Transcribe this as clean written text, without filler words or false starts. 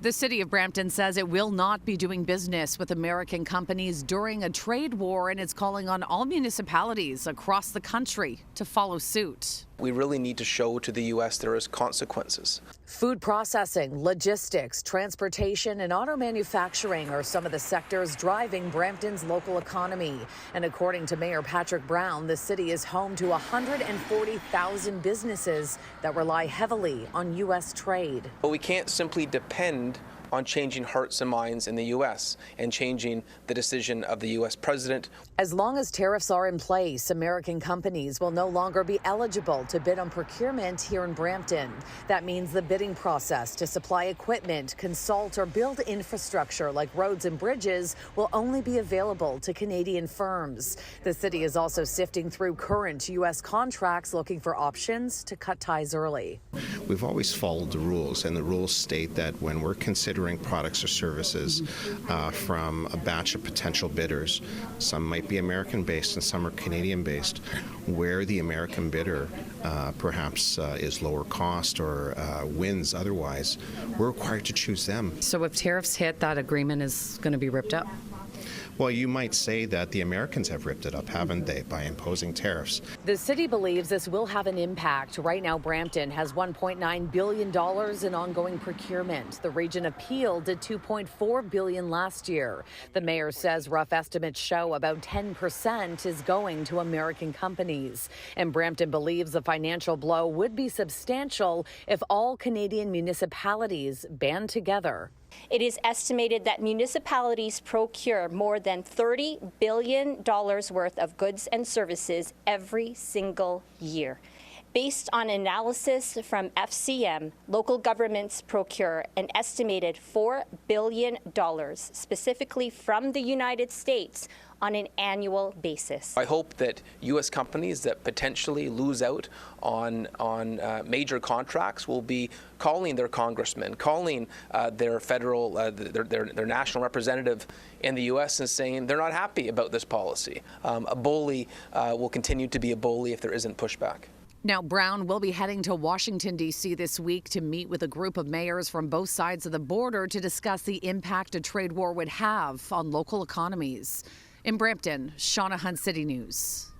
The city of Brampton says it will not be doing business with American companies during a trade war, and it's calling on all municipalities across the country to follow suit. We really need to show to the U.S. there is consequences. Food processing, logistics, transportation, and auto manufacturing are some of the sectors driving Brampton's local economy. And according to Mayor Patrick Brown, the city is home to 140,000 businesses that rely heavily on U.S. trade. But we can't simply depend on changing hearts and minds in the U.S. and changing the decision of the U.S. president. As long as tariffs are in place, American companies will no longer be eligible to bid on procurement here in Brampton. That means the bidding process to supply equipment, consult, or build infrastructure like roads and bridges will only be available to Canadian firms. The city is also sifting through current U.S. contracts, looking for options to cut ties early. We've always followed the rules, and the rules state that when we're considering products or services from a batch of potential bidders, some might be American-based and some are Canadian-based, where the American bidder perhaps is lower cost or wins otherwise, we're required to choose them. So if tariffs hit, that agreement is going to be ripped up? Well, you might say that the Americans have ripped it up, haven't they, by imposing tariffs? The city believes this will have an impact. Right now, Brampton has $1.9 billion in ongoing procurement. The region appealed to $2.4 billion last year. The mayor says rough estimates show about 10% is going to American companies. And Brampton believes the financial blow would be substantial if all Canadian municipalities band together. It is estimated that municipalities procure more than $30 billion worth of goods and services every single year. Based on analysis from FCM, local governments procure an estimated $4 billion specifically from the United States on an annual basis. I hope that U.S. companies that potentially lose out on major contracts will be calling their congressman, calling their federal, their national representative in the U.S. and saying they're not happy about this policy. A bully will continue to be a bully if there isn't pushback. Now, Brown will be heading to Washington, D.C. this week to meet with a group of mayors from both sides of the border to discuss the impact a trade war would have on local economies. In Brampton, Shauna Hunt, City News.